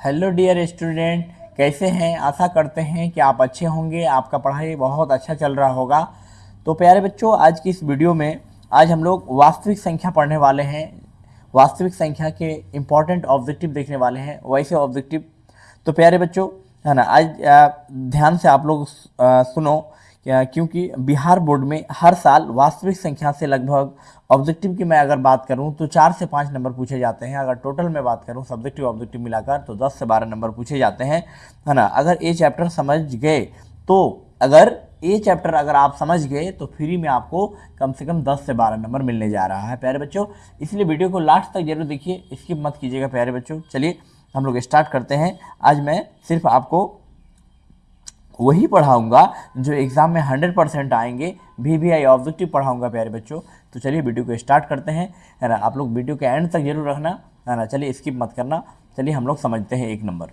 Hello dear student, कैसे हैं। आशा करते हैं कि आप अच्छे होंगे, आपका पढ़ाई बहुत अच्छा चल रहा होगा। तो प्यारे बच्चों, आज की इस वीडियो में आज हम लोग वास्तविक संख्या पढ़ने वाले हैं। वास्तविक संख्या के इम्पॉर्टेंट ऑब्जेक्टिव देखने वाले हैं, वैसे ऑब्जेक्टिव। तो प्यारे बच्चों, है ना, आज ध्यान से आप लोग सुनो, क्योंकि बिहार बोर्ड में हर साल वास्तविक संख्या से लगभग ऑब्जेक्टिव की मैं अगर बात करूं तो 4 से 5 नंबर पूछे जाते हैं। अगर टोटल में बात करूं सब्जेक्टिव ऑब्जेक्टिव मिलाकर तो 10 से 12 नंबर पूछे जाते हैं, है ना। अगर ये चैप्टर समझ गए तो अगर आप समझ गए तो फ्री में आपको कम से कम 10 से 12 नंबर मिलने जा रहा है प्यारे बच्चों। इसलिए वीडियो को लास्ट तक जरूर देखिए, स्किप मत कीजिएगा प्यारे बच्चों। चलिए हम लोग स्टार्ट करते हैं। आज मैं सिर्फ आपको वही पढ़ाऊंगा जो एग्जाम में 100% आएंगे। VVI ऑब्जेक्टिव पढ़ाऊंगा प्यारे बच्चों। तो चलिए वीडियो को स्टार्ट करते हैं, है ना। आप लोग वीडियो के एंड तक जरूर रखना, है ना। चलिए स्किप मत करना। चलिए हम लोग समझते हैं एक नंबर।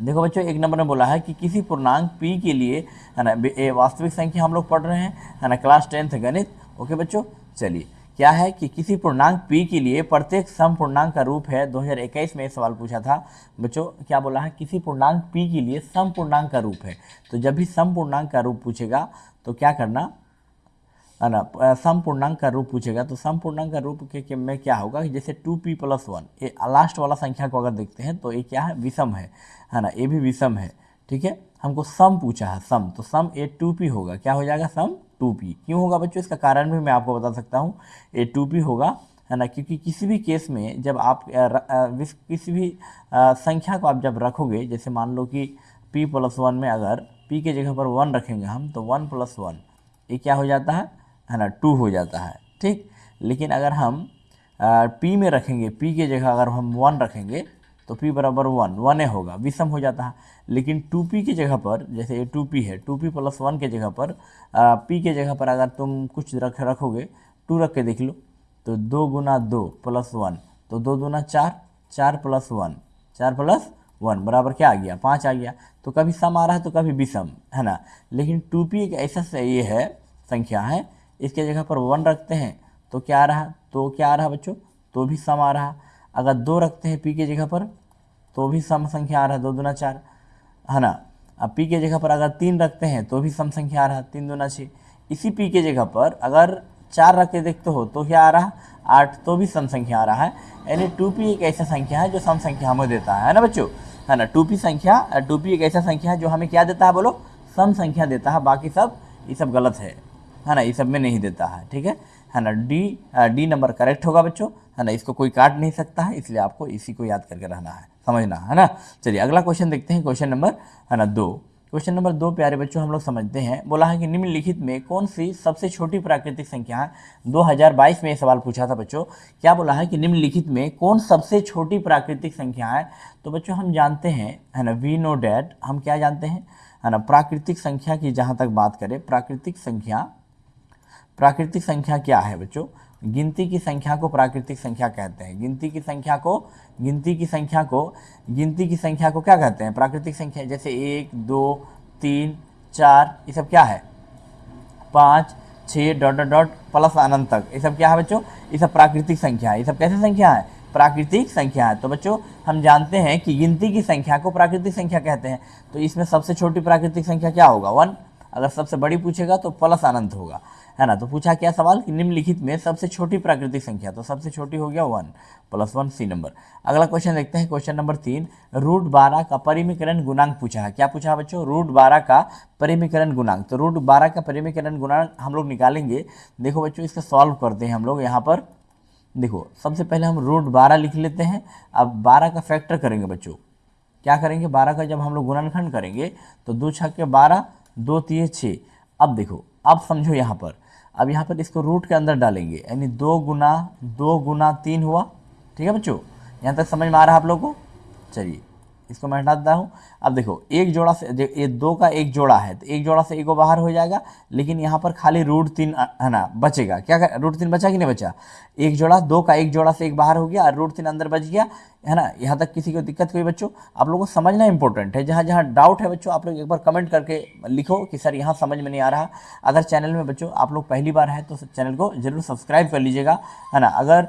देखो बच्चों, एक नंबर में बोला है कि किसी पूर्णांक P के लिए, है ना, वास्तविक संख्या हम लोग पढ़ रहे हैं, है ना, क्लास 10th गणित। ओके बच्चों, चलिए क्या है कि किसी पूर्णांक P के लिए प्रत्येक सम पूर्णांक का रूप है। 2021 में सवाल पूछा था बच्चों। क्या बोला है? किसी पूर्णांक P के लिए सम पूर्णांक का रूप है। तो जब भी सम पूर्णांक का रूप पूछेगा तो क्या करना, है ना, सम पूर्णांक का रूप पूछेगा तो सम पूर्णांक का रूप के में क्या होगा कि जैसे 2p + 1, ये लास्ट वाला संख्या को अगर देखते हैं तो ये क्या है? विषम है ना, ये भी विषम है। ठीक है, हमको सम पूछा है, सम, तो सम ये 2p होगा। क्या हो जाएगा? सम 2p। क्यों होगा बच्चों? इसका कारण भी मैं आपको बता सकता हूँ। ये 2p होगा, है ना, क्योंकि किसी भी केस में जब आप किसी भी संख्या को आप जब रखोगे, जैसे मान लो कि p + 1 में अगर p के जगह पर 1 रखेंगे हम, तो 1 + 1 ये क्या हो जाता है ना, 2 हो जाता है। ठीक, लेकिन अगर हम p में रखेंगे, p के जगह अगर हम 1 रखेंगे तो p बराबर 1, 1 होगा, विषम हो जाता है। लेकिन 2p की जगह पर, जैसे ये 2p है, 2p + 1 के जगह पर p के जगह पर अगर तुम कुछ रखोगे, 2 रख के देख लो, तो 2 × 2 + 1, तो 2 दूना 4, 4 + 1, 4 + 1 बराबर क्या आ गया? 5 आ गया। तो कभी सम आ रहा है तो कभी विषम, है ना। लेकिन 2p एक ऐसा ये है, संख्या है, इसके जगह पर 1 रखते हैं तो क्या आ रहा? तो क्या आ रहा बच्चों? तो भी सम आ रहा। अगर 2 रखते हैं p के जगह पर तो भी सम संख्या आ रहा, 2 दूना 4, है ना। अब p के जगह पर अगर 3 रखते हैं तो भी सम संख्या आ रहा, 3 दूना 6। इसी p के जगह पर अगर 4 रख के देखते हो तो क्या आ रहा? 8, तो भी सम संख्या आ रहा है। यानी 2p एक ऐसा संख्या है जो सम संख्या हमें देता है ना बच्चों, है ना। 2p एक ऐसा संख्या है जो हमें क्या देता है? बोलो, सम संख्या देता है। बाकी सब ये सब गलत है ना, ये सब में नहीं देता है। ठीक है ना। डी नंबर करेक्ट होगा बच्चों, है ना। इसको कोई काट नहीं सकता है, इसलिए आपको इसी को याद करके रहना है, समझना है ना। चलिए अगला क्वेश्चन देखते हैं, क्वेश्चन नंबर, है ना, 2। क्वेश्चन नंबर 2 प्यारे बच्चों हम लोग समझते हैं। बोला है कि निम्नलिखित में कौन सी सबसे छोटी प्राकृतिक संख्या है? 2022 में ये सवाल पूछा था बच्चों। क्या बोला है कि निम्नलिखित में कौन सबसे छोटी प्राकृतिक संख्या है? तो बच्चों हम जानते हैं, है ना, वी नो डैट, हम क्या जानते हैं, है ना, प्राकृतिक संख्या की जहाँ तक बात करें, प्राकृतिक संख्या क्या है बच्चों? गिनती की संख्या को प्राकृतिक संख्या कहते हैं। गिनती की संख्या को क्या कहते हैं? प्राकृतिक संख्या। जैसे 1, 2, 3, 4, ये सब क्या है? 5, 6 ... प्लस अनंत तक, ये सब क्या है बच्चों? ये सब प्राकृतिक संख्या है। ये सब कैसे संख्या है? प्राकृतिक संख्या है। तो बच्चों हम जानते हैं कि गिनती की संख्या को प्राकृतिक संख्या कहते हैं। तो इसमें सबसे छोटी प्राकृतिक संख्या क्या होगा? 1। अगर सबसे बड़ी पूछेगा तो प्लस अनंत होगा, है ना। तो पूछा क्या सवाल कि निम्नलिखित में सबसे छोटी प्राकृतिक संख्या, तो सबसे छोटी हो गया 1 + 1, सी नंबर। अगला क्वेश्चन देखते हैं, क्वेश्चन नंबर 3। √12 का परिमीकरण गुणांक पूछा है। क्या पूछा है बच्चों? √12 का परिमीकरण गुणांक। तो √12 का परिमीकरण गुणांक हम लोग निकालेंगे। देखो बच्चों, इसका सॉल्व करते हैं हम लोग। यहाँ पर देखो, सबसे पहले हम √12 लिख लेते हैं। अब 12 का फैक्टर करेंगे बच्चों। क्या करेंगे? 12 का जब हम लोग गुणनखंड करेंगे तो 2 × 6 = 12, 2 × 3 = 6। अब देखो, अब समझो यहाँ पर, अब यहाँ पर इसको रूट के अंदर डालेंगे, यानी 2 × 3 हुआ। ठीक है बच्चों, यहाँ तक समझ में आ रहा है आप लोगों को? चलिए इसको मैं हटा देता हूँ। अब देखो, एक जोड़ा से, ये 2 का एक जोड़ा है तो एक जोड़ा से एक बाहर हो जाएगा, लेकिन यहाँ पर खाली √3, है ना, बचेगा। क्या √3 बचा कि नहीं बचा? एक जोड़ा, 2 का एक जोड़ा से एक बाहर हो गया और √3 अंदर बच गया, है ना। यहाँ तक किसी को दिक्कत कोई बच्चों? आप लोगों को समझना इंपॉर्टेंट है। जहाँ जहाँ डाउट है बच्चों, आप लोग एक बार कमेंट करके लिखो कि सर यहाँ समझ में नहीं आ रहा। अगर चैनल में बच्चों आप लोग पहली बार है तो चैनल को जरूर सब्सक्राइब कर लीजिएगा, है ना। अगर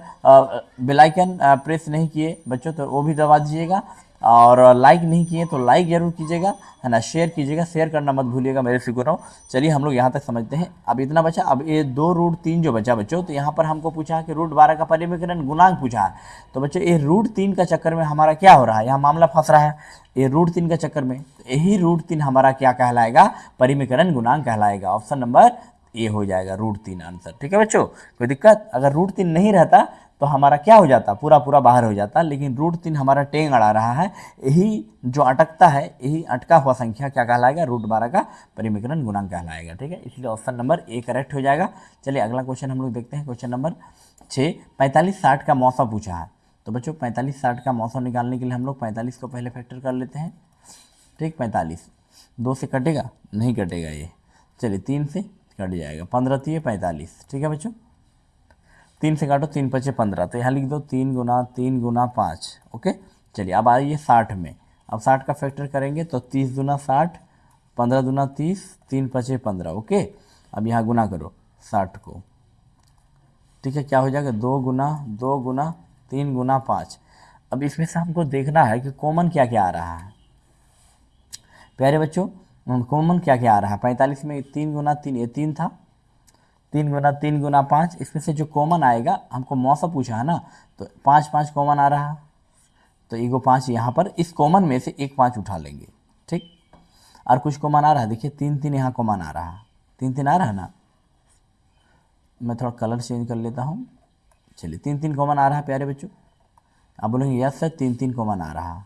बेल आइकन प्रेस नहीं किए बच्चों तो वो भी दबा दीजिएगा। और लाइक नहीं किए तो लाइक जरूर कीजिएगा, है ना, शेयर कीजिएगा, शेयर करना मत भूलिएगा मेरे फिक्र। चलिए हम लोग यहाँ तक समझते हैं। अब इतना बचा, अब ये 2√3 जो बचा बच्चों, तो यहाँ पर हमको पूछा कि √12 का परिमीकरण गुणांक पूछा है। तो बच्चों ये √3 का चक्कर में हमारा क्या हो रहा है, यहाँ मामला फंस रहा है ये √3 का चक्कर में, यही √3 हमारा क्या कहलाएगा, परिमीकरण गुणांक कहलाएगा। ऑप्शन नंबर ए हो जाएगा √3 आंसर। ठीक है बच्चों, कोई दिक्कत? अगर √3 नहीं रहता तो हमारा क्या हो जाता, पूरा पूरा बाहर हो जाता, लेकिन √3 हमारा टेंग अड़ा रहा है, यही जो अटकता है, यही अटका हुआ संख्या क्या कहलाएगा, √12 का परिमीकरण गुणांक कहलाएगा। ठीक है, इसलिए ऑप्शन नंबर ए करेक्ट हो जाएगा। चलिए अगला क्वेश्चन हम लोग देखते हैं, क्वेश्चन नंबर 6, 45-60 का मौसम पूछा है। तो बच्चों 45-60 का मौसम निकालने के लिए हम लोग 45 को पहले फैक्टर कर लेते हैं। ठीक, 45 2 से कटेगा, नहीं कटेगा ये, चलिए 3 से कट जाएगा, 15 3 45। ठीक है बच्चों, 3 से काटो, 3 5 15, तो यहाँ लिख दो 3 गुना 3 गुना 5। ओके, चलिए अब आइए 60 में। अब 60 का फैक्टर करेंगे तो 30 दूना 60, 15 दूना 30, 3 5 15। ओके, अब यहाँ गुना करो 60 को। ठीक है, क्या हो जाएगा, 2 गुना 2 गुना 3 गुना 5। अब इसमें से हमको देखना है कि कॉमन क्या क्या आ रहा है प्यारे बच्चों, कॉमन क्या क्या आ रहा है। 45 में 3 गुना 3, ये 3 था, 3 गुना 3 गुना 5, इसमें से जो कॉमन आएगा, हमको मौसम पूछा है ना, तो 5 5 कॉमन आ रहा है, तो ईगो 5 यहाँ पर इस कॉमन में से एक 5 उठा लेंगे। ठीक, और कुछ कॉमन आ रहा है, देखिए 3 3 यहाँ कॉमन आ रहा है, 3 3 आ रहा है ना, मैं थोड़ा कलर चेंज कर लेता हूँ। चलिए 3 3 कॉमन आ रहा है प्यारे बच्चों, आप बोलेंगे यस सर 3 3 कॉमन आ रहा है,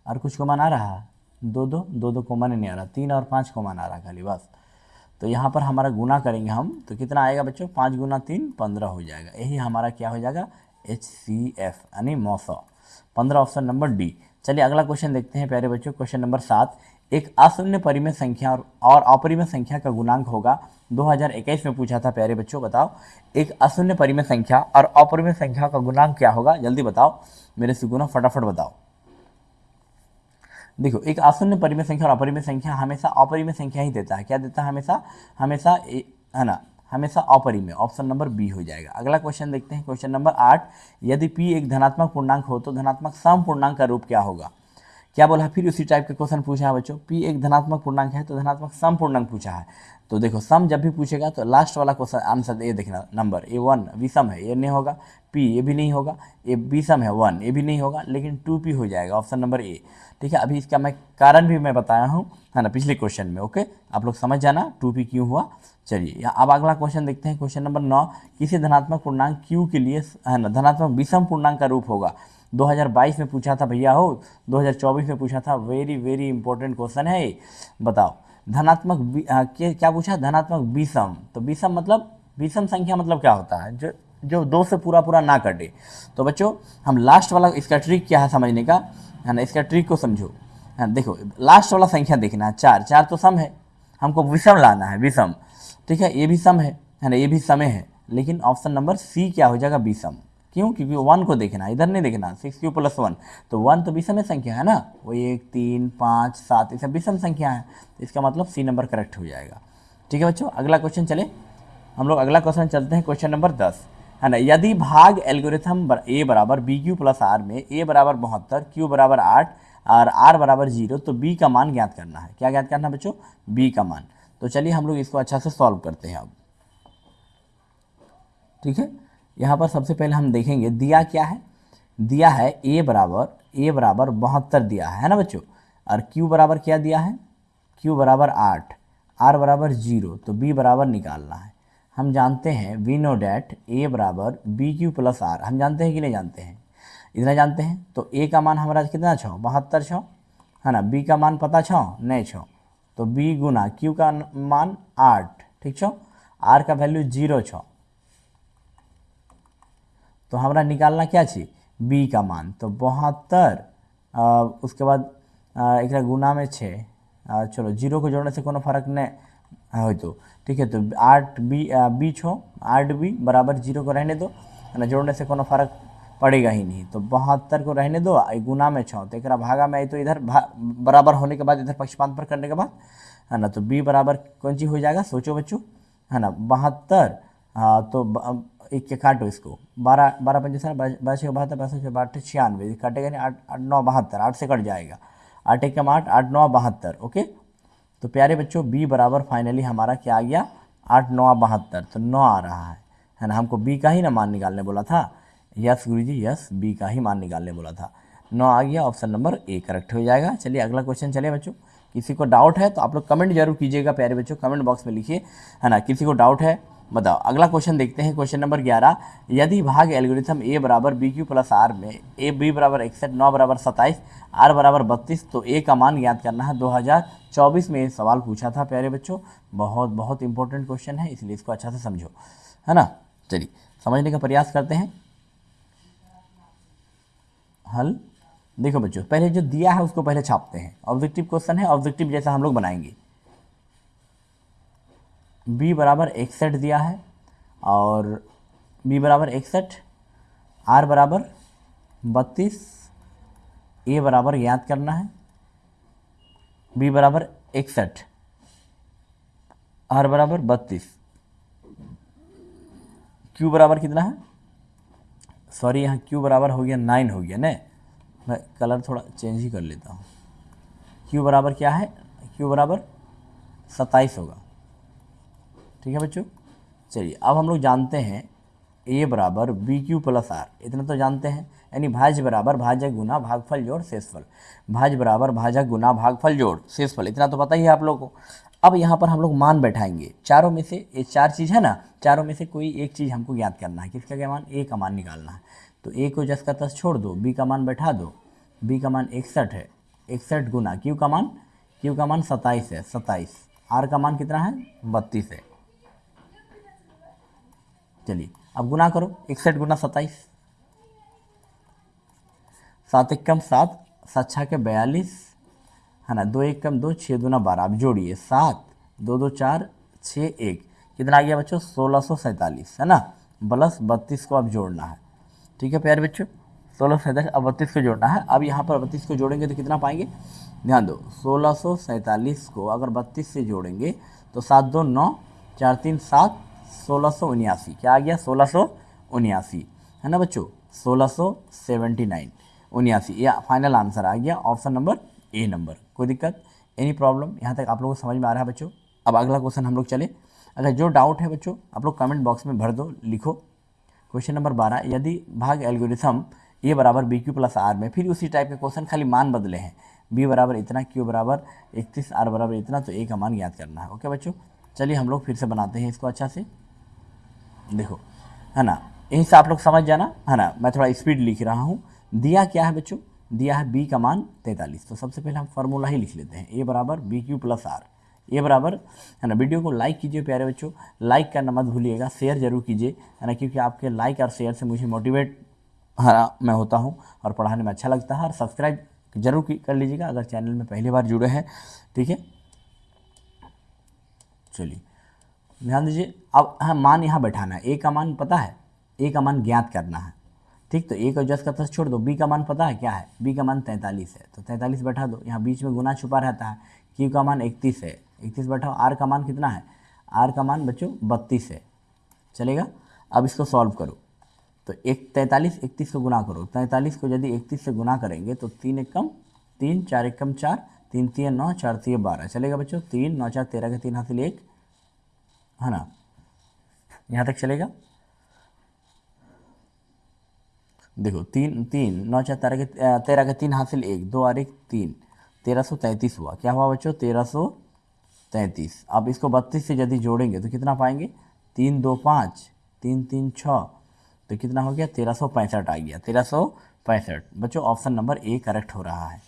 और कुछ कॉमन आ रहा है, 2 2 2 2 कॉमन ही नहीं आ रहा, 3 और 5 कॉमन आ रहा खाली बस। तो यहाँ पर हमारा गुना करेंगे हम, तो कितना आएगा बच्चों, 5 गुना 3 15 हो जाएगा, यही हमारा क्या हो जाएगा, HCF यानी मौसम। 15 ऑप्शन नंबर डी। चलिए अगला क्वेश्चन देखते हैं प्यारे बच्चों, क्वेश्चन नंबर 7, एक अशून्य परिमेय संख्या और अपरिमेय संख्या का गुणांक होगा। 2021 में पूछा था प्यारे बच्चों, बताओ एक अशून्य परिमेय संख्या और अपरिमेय संख्या का गुणांक क्या होगा, जल्दी बताओ मेरे सिकुना, फटाफट बताओ। देखो एक अशून्य परिमेय संख्या और अपरिमेय संख्या हमेशा अपरिमेय संख्या ही देता है, क्या देता है हमेशा, हमेशा है ना, हमेशा अपरिमेय। ऑप्शन नंबर बी हो जाएगा। अगला क्वेश्चन देखते हैं, क्वेश्चन नंबर 8, यदि p एक धनात्मक पूर्णांक हो तो धनात्मक सम पूर्णांक का रूप क्या होगा। क्या बोला, फिर उसी टाइप का क्वेश्चन पूछा है बच्चों, p एक धनात्मक पूर्णांक है तो धनात्मक सम पूर्णांक पूछा है। तो देखो सम जब भी पूछेगा तो लास्ट वाला क्वेश्चन आंसर ये देखना, नंबर ये 1 विषम है, ये नहीं होगा, p ये भी नहीं होगा, ये विषम है 1 ये भी नहीं होगा, लेकिन 2p हो जाएगा, ऑप्शन नंबर ए। ठीक है, अभी इसका मैं कारण भी मैं बताया हूँ, है ना, पिछले क्वेश्चन में। ओके, आप लोग समझ जाना 2p क्यों हुआ। चलिए अब अगला क्वेश्चन देखते हैं, क्वेश्चन नंबर 9, किसी धनात्मक पूर्णांक q के लिए, है ना, धनात्मक विषम पूर्णांक का रूप होगा। 2022 में पूछा था भैया हो, 2024 में पूछा था, वेरी वेरी इंपॉर्टेंट क्वेश्चन है। बताओ धनात्मक क्या पूछा, धनात्मक विषम, तो विषम मतलब, विषम संख्या मतलब क्या होता है, जो 2 से पूरा पूरा ना कटे। तो बच्चों हम लास्ट वाला, इसका ट्रिक क्या है समझने का, है ना, इसका ट्रिक को समझो। हाँ देखो लास्ट वाला संख्या देखना है, 4 4 तो सम है, हमको विषम लाना है, विषम। ठीक है, ये भी सम है ना, ये भी समय है, लेकिन ऑप्शन नंबर सी क्या हो जाएगा, विषम। क्यों, क्योंकि 1 को देखना, इधर नहीं देखना, 6q + 1, तो 1 तो विषम संख्या है ना, वो 1 3 5 7 ये सब विषम संख्या है, तो इसका मतलब सी नंबर करेक्ट हो जाएगा। ठीक है बच्चों, अगला क्वेश्चन चले हम लोग, अगला क्वेश्चन चलते हैं, क्वेश्चन नंबर 10, है ना, यदि भाग एल्गोरिथम a बराबर BQ + R में a बराबर 72, q बराबर 8 और r बराबर 0, तो b का मान ज्ञात करना है। क्या ज्ञात करना है बच्चों, b का मान। तो चलिए हम लोग इसको अच्छा से सॉल्व करते हैं अब। ठीक है, यहाँ पर सबसे पहले हम देखेंगे दिया क्या है, दिया है a बराबर 72 दिया है ना बच्चों, और q बराबर क्या दिया है, q बराबर 8, r बराबर 0, तो b बराबर निकालना है। हम जानते हैं वी नो डैट a बराबर BQ + R, हम जानते हैं कि नहीं जानते हैं, इतना जानते हैं। तो a का मान हमारा कितना छो, 72 छो, है ना, b का मान पता छो नहीं छो, तो b गुना q का मान 8, ठीक छो, r का वैल्यू 0 छो, तो हमारा निकालना क्या चाहिए, b का मान। तो 72 उसके बाद एक गुना में 6, चलो 0 को जोड़ने से कोनो फर्क नहीं हो, तो ठीक है, तो 8b छो, 8b बराबर 0 को रहने दो, है ना, जोड़ने से कोनो फर्क पड़ेगा ही नहीं, तो 72 को रहने दो, गुना में छो, तो एक भागा में आई, तो इधर बराबर होने के बाद इधर पक्षपात पर करने के बाद, है ना, तो b बराबर कौन चीज़ हो जाएगा, सोचो बच्चों, है ना, 72, तो एक के काटो इसको, 12 12 पंजे 12 72 62 62 96 काटेगा नहीं, 8 8 9 72, 8 से कट जाएगा, 8 एक कम 8 8 9 72। ओके, तो प्यारे बच्चों b बराबर फाइनली हमारा क्या आ गया, 8 9 72, तो 9 आ रहा है ना। हमको b का ही ना मान निकालने बोला था, यस गुरुजी यस, b का ही मान निकालने बोला था, 9 आ गया, ऑप्शन नंबर ए करेक्ट हो जाएगा। चलिए अगला क्वेश्चन चलिए बच्चों। किसी को डाउट है तो आप लोग कमेंट जरूर कीजिएगा प्यारे बच्चों, कमेंट बॉक्स में लिखिए, है ना, किसी को डाउट है बताओ। अगला क्वेश्चन देखते हैं, क्वेश्चन नंबर 11। यदि भाग एल्गोरिथम ए बराबर बी क्यू प्लस आर में ए बी बराबर 61, 9 बराबर 27, आर बराबर 32, तो ए का मान ज्ञात करना है। 2024 में ये सवाल पूछा था प्यारे बच्चों, बहुत बहुत इंपॉर्टेंट क्वेश्चन है, इसलिए इसको अच्छा से समझो, है ना। चलिए समझने का प्रयास करते हैं। हल देखो बच्चों, पहले जो दिया है उसको पहले छापते हैं। ऑब्जेक्टिव क्वेश्चन है, ऑब्जेक्टिव जैसा हम लोग बनाएंगे। b बराबर 61 दिया है और b बराबर 61, r बराबर 32, a बराबर याद करना है, b बराबर 61, r बराबर 32, q बराबर कितना है, सॉरी यहाँ q बराबर हो गया 9 हो गया ना, मैं कलर थोड़ा चेंज ही कर लेता हूँ। q बराबर क्या है, q बराबर 27 होगा, ठीक है बच्चों। चलिए अब हम लोग जानते हैं a बराबर बी क्यू प्लस आर, इतना तो जानते हैं, यानी भाज्य बराबर भाजक गुना भागफल जोड़ शेषफल, भाज्य बराबर भाजक गुना भागफल जोड़ शेषफल, इतना तो पता ही है आप लोगों को। अब यहाँ पर हम लोग मान बैठाएंगे, चारों में से ये 4 चीज़ है ना, चारों में से कोई एक चीज़ हमको ज्ञात करना है। किसका क्या मान, a का मान निकालना है। तो a को 10 का 10 छोड़ दो, b का मान बैठा दो, b का मान 61 है, 61 गुना q का मान 27 है, 27, r का मान कितना है 32 है। चलिए अब गुना करो, 61 गुना 27, 7 एक कम 7, 7 छः के 42, है ना, 2 एक कम 2, 6 दूना 12, अब जोड़िए 7 2 2 4 6 1, कितना आ गया बच्चों 1647, है ना, प्लस 32 को अब जोड़ना है, ठीक है प्यारे बच्चों, 1647 अब 32 को जोड़ना है। अब यहाँ पर 32 को जोड़ेंगे तो कितना पाएंगे, ध्यान दो, 1647 को अगर 32 से जोड़ेंगे तो 7 2 9 4 3 7, 1679, क्या आ गया 1679, है ना बच्चों, 1679 79, यह फाइनल आंसर आ गया, ऑप्शन नंबर ए नंबर। कोई दिक्कत, एनी प्रॉब्लम, यहाँ तक आप लोगों को समझ में आ रहा है बच्चों। अब अगला क्वेश्चन हम लोग चले, अगर जो डाउट है बच्चों आप लोग कमेंट बॉक्स में भर दो, लिखो। क्वेश्चन नंबर 12, यदि भाग एल्गोरिथम ए बराबर बी क्यू प्लस आर में फिर उसी टाइप के क्वेश्चन, खाली मान बदले हैं, बी बराबर इतना, क्यू बराबर 31, आर बराबर इतना, तो ए का मान याद करना है। ओके बच्चों, चलिए हम लोग फिर से बनाते हैं इसको अच्छा से, देखो, है ना, यहीं से आप लोग समझ जाना, है ना, मैं थोड़ा स्पीड लिख रहा हूँ। दिया क्या है बच्चों, दिया है b का मान 43, तो सबसे पहले हम फार्मूला ही लिख लेते हैं, a बराबर बी क्यू प्लस आर, ए बराबर, है ना। वीडियो को लाइक कीजिए प्यारे बच्चों, लाइक करना मत भूलिएगा, शेयर जरूर कीजिए, है ना, क्योंकि आपके लाइक और शेयर से मुझे मोटिवेट, है ना, मैं होता हूँ और पढ़ाने में अच्छा लगता है। और सब्सक्राइब जरूर कर लीजिएगा अगर चैनल में पहली बार जुड़े हैं, ठीक है। चलिए ध्यान दीजिए, अब हाँ मान यहाँ बैठाना है, ए का मान पता है, ए का मान ज्ञात करना है, ठीक। तो ए को 10 का 10 छोड़ दो, बी का मान पता है क्या है, बी का मान 43 है, तो 43 बैठा दो, यहाँ बीच में गुना छुपा रहता है, क्यू का मान 31 है, 31 बैठाओ, आर का मान कितना है, आर का मान बच्चों 32 है, चलेगा। अब इसको सॉल्व करो, तो 43 31 को गुना करो, 43 को यदि 31 से गुना करेंगे तो 3 एक कम 3, 4 एक कम 4, 3 3 9, 4 3 12, चलेगा बच्चों, 3 9 4 13 के 3 हासिल 1, है ना, यहाँ तक चलेगा। देखो 3 3 9 4 13 के 3 हासिल 1, 2 और 1 3, 1333 हुआ, क्या हुआ बच्चों 1333। अब इसको 32 से यदि जोड़ेंगे तो कितना पाएंगे, 3 2 5, 3 3 6, तो कितना हो गया 1365 आ गया, 1365 बच्चों, ऑप्शन नंबर ए करेक्ट हो रहा है,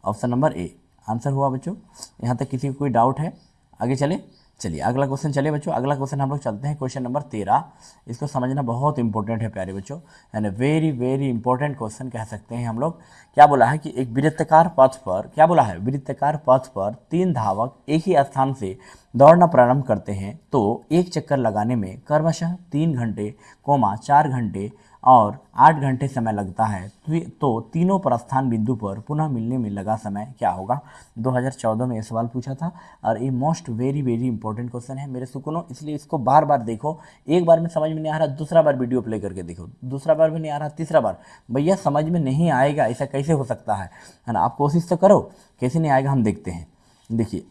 ऑप्शन नंबर ए आंसर हुआ बच्चों। यहाँ तक किसी को कोई डाउट है, आगे चले, चलिए अगला क्वेश्चन चलिए बच्चों। अगला क्वेश्चन हम लोग चलते हैं, क्वेश्चन नंबर 13, इसको समझना बहुत इंपॉर्टेंट है प्यारे बच्चों, यानी वेरी वेरी इंपॉर्टेंट क्वेश्चन कह सकते हैं हम लोग। क्या बोला है कि एक वृत्ताकार पथ पर, क्या बोला है, वृत्ताकार पथ पर 3 धावक एक ही स्थान से दौड़ना प्रारंभ करते हैं तो एक चक्कर लगाने में क्रमशः 3 घंटे, 4 घंटे और 8 घंटे समय लगता है, तो तीनों प्रस्थान बिंदु पर पुनः मिलने में लगा समय क्या होगा। 2014 में ये सवाल पूछा था और ये most very very important question है मेरे सुकूनों, इसलिए इसको बार बार देखो। एक बार में समझ में नहीं आ रहा, दूसरा बार वीडियो प्ले करके देखो, दूसरा बार भी नहीं आ रहा, तीसरा बार। भैया समझ में नहीं आएगा, ऐसा कैसे हो सकता है ना। आप कोशिश तो करो, कैसे नहीं आएगा हम देखते हैं। देखिए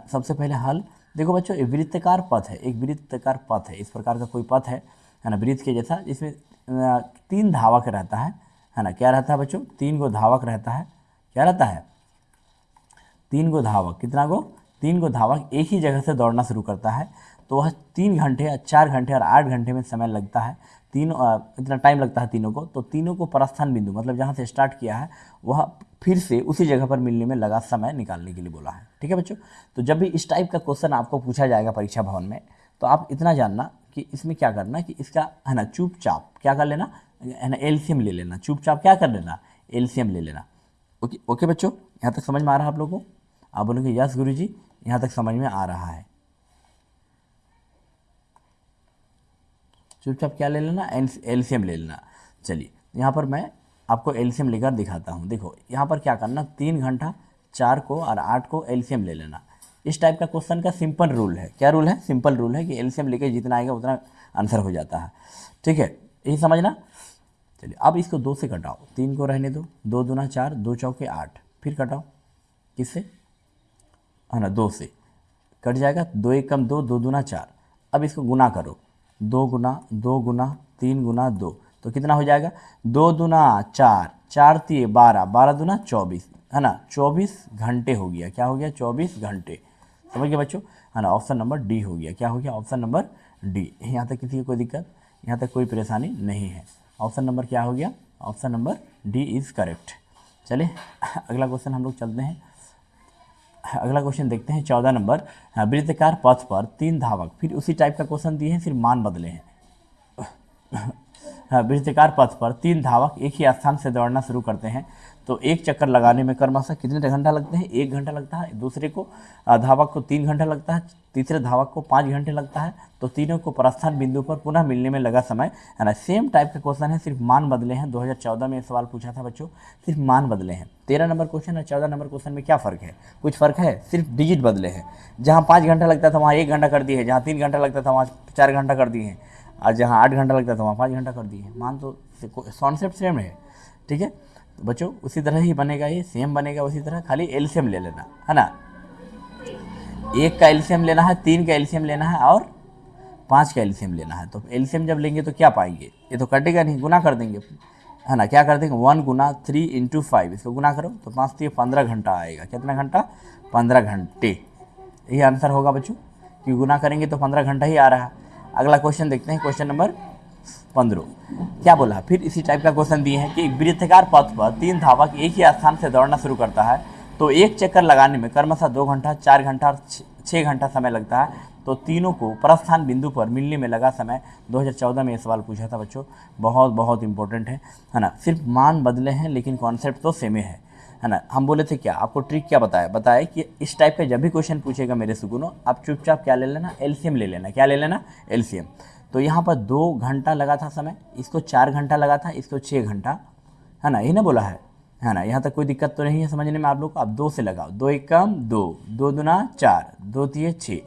सबसे पहले हल देखो बच्चों, एक वृत्ताकार पथ है, एक वृत्ताकार पथ है, इस प्रकार का कोई पथ है ना, वृत्त के जैसा, जिसमें 3 धावक रहता है ना। क्या रहता है बच्चों, 3 गो धावक रहता है। क्या रहता है, 3 गो धावक। कितना गो, 3 गो धावक एक ही जगह से दौड़ना शुरू करता है, तो वह 3 घंटे, 4 घंटे और 8 घंटे में समय लगता है। इतना टाइम लगता है तीनों को, तो तीनों को प्रस्थान बिंदु मतलब जहाँ से स्टार्ट किया है वह फिर से उसी जगह पर मिलने में लगा समय निकालने के लिए बोला है। ठीक है बच्चों, तो जब भी इस टाइप का क्वेश्चन आपको पूछा जाएगा परीक्षा भवन में, तो आप इतना जानना कि इसमें क्या करना कि इसका है ना चुपचाप क्या कर लेना है ना, एलसीएम ले लेना। चुपचाप क्या कर लेना, एलसीएम ले लेना। ओके ओके बच्चों, यहाँ तक समझ में आ रहा है आप लोगों को। आप बोलेंगे यस गुरुजी, यहाँ तक समझ में आ रहा है। चुपचाप क्या ले लेना, एलसीएम ले लेना। चलिए यहाँ पर मैं आपको एलसीएम लेकर दिखाता हूँ। देखो यहाँ पर क्या करना, 3 घंटा, 4 को और 8 को एलसीएम ले लेना। इस टाइप का क्वेश्चन का सिंपल रूल है। क्या रूल है, सिंपल रूल है कि एलसीएम लेके जितना आएगा उतना आंसर हो जाता है। ठीक है, यही समझना। चलिए अब इसको 2 से घटाओ, 3 को रहने दो, 2 दूना 4, 2 चौके 8, फिर घटाओ किससे, है ना 2 से, कट जाएगा, 2 एक कम 2, 2 दूना 4। अब इसको गुना करो, 2 गुना 2 गुना 3 गुना 2, तो कितना हो जाएगा, 2 दूना 4, 4 3 12, 12 दूना 24, है ना, 24 घंटे हो गया। क्या हो गया, 24 घंटे। समझ गए बच्चों, है ना। ऑप्शन नंबर डी हो गया। क्या हो गया, ऑप्शन नंबर डी। यहाँ तक किसी की कोई दिक्कत, यहाँ तक कोई परेशानी नहीं है। ऑप्शन नंबर क्या हो गया, option number D is correct. चलिए अगला क्वेश्चन हम लोग चलते हैं। अगला क्वेश्चन देखते हैं 14 नंबर। वृत्ताकार पथ पर 3 धावक, फिर उसी टाइप का क्वेश्चन दिए हैं, फिर मान बदले हैं। वृत्ताकार पथ पर 3 धावक एक ही स्थान से दौड़ना शुरू करते हैं, तो एक चक्कर लगाने में क्रमशः कितने घंटा लगते हैं, 1 घंटा लगता है। दूसरे को धावक को 3 घंटा लगता है, तीसरे धावक को 5 घंटे लगता है, तो तीनों को प्रस्थान बिंदु पर पुनः मिलने में लगा समय, है ना। सेम टाइप का क्वेश्चन है, सिर्फ मान बदले हैं। 2014 में ये सवाल पूछा था बच्चों, सिर्फ मान बदले हैं। 13 नंबर क्वेश्चन और 14 नंबर क्वेश्चन में क्या फ़र्क है, कुछ फ़र्क है, सिर्फ डिजिट बदले हैं। जहाँ 5 घंटा लगता था वहाँ 1 घंटा कर दिए है, जहाँ 3 घंटा लगता था वहाँ 4 घंटा कर दिए हैं, और जहाँ 8 घंटा लगता था वहाँ 5 घंटा कर दिए हैं। मान तो कॉन्सेप्ट सेम है। ठीक है, तो बच्चों उसी तरह ही बनेगा, ये सेम बनेगा उसी तरह, खाली एलसीएम ले लेना, है ना। 1 का एलसीएम लेना है, 3 का एलसीएम लेना है और 5 का एलसीएम लेना है। तो एलसीएम जब लेंगे तो क्या पाएंगे, ये तो कटेगा नहीं, गुना कर देंगे, है ना। क्या कर देंगे, 1 गुना 3 इंटू 5, इसको गुना करो तो 5 से 15 घंटा आएगा। कितना घंटा, 15 घंटे। यही आंसर होगा बच्चों, कि गुना करेंगे तो 15 घंटा ही आ रहा है। अगला क्वेश्चन देखते हैं, क्वेश्चन नंबर 15। क्या बोला, फिर इसी टाइप का क्वेश्चन दिए हैं कि एक वृत्ताकार पथ पर 3 धावक एक ही स्थान से दौड़ना शुरू करता है, तो एक चक्कर लगाने में क्रमशः 2 घंटा, 4 घंटा और 6 घंटा समय लगता है, तो तीनों को प्रस्थान बिंदु पर मिलने में लगा समय। 2014 में ये सवाल पूछा था बच्चों, बहुत बहुत इंपॉर्टेंट है ना। सिर्फ मान बदले हैं लेकिन कॉन्सेप्ट तो सेम है ना। हम बोले थे क्या, आपको ट्रिक क्या बताया कि इस टाइप का जब भी क्वेश्चन पूछेगा मेरे सुकूनों, आप चुपचाप क्या ले लेना, एलसीएम ले लेना। क्या ले लेना, एलसीएम। तो यहाँ पर 2 घंटा लगा था समय, इसको 4 घंटा लगा था, इसको 6 घंटा, है ना, यही ना बोला है ना। यहाँ तक कोई दिक्कत तो नहीं है समझने में आप लोग को। अब 2 से लगाओ, 2 एक कम 2, 2 दूना 4, 2 3 6।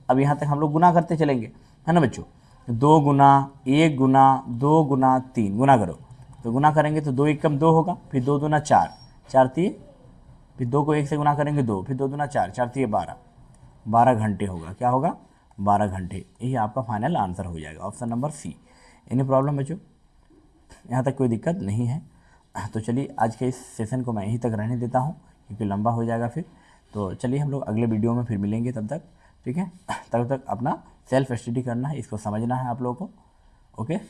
अब यहाँ तक हम लोग गुना करते चलेंगे, है ना बच्चों। 2 गुना 1 गुना 2 गुना 3, गुना करो तो गुना करेंगे तो 2 एक कम 2 होगा, फिर 2 दूना 4, 4 3, फिर 2 को 1 से गुना करेंगे 2, फिर 2 दूना 4, 4 3 12, 12 घंटे होगा। क्या होगा, 12 घंटे। यही आपका फाइनल आंसर हो जाएगा, option number C. Any problem बच्चों, यहाँ तक कोई दिक्कत नहीं है। तो चलिए आज के इस सेशन को मैं यहीं तक रहने देता हूँ, क्योंकि लंबा हो जाएगा फिर। तो चलिए हम लोग अगले वीडियो में फिर मिलेंगे, तब तक ठीक है। तब तक अपना सेल्फ स्टडी करना है, इसको समझना है आप लोगों को। ओके।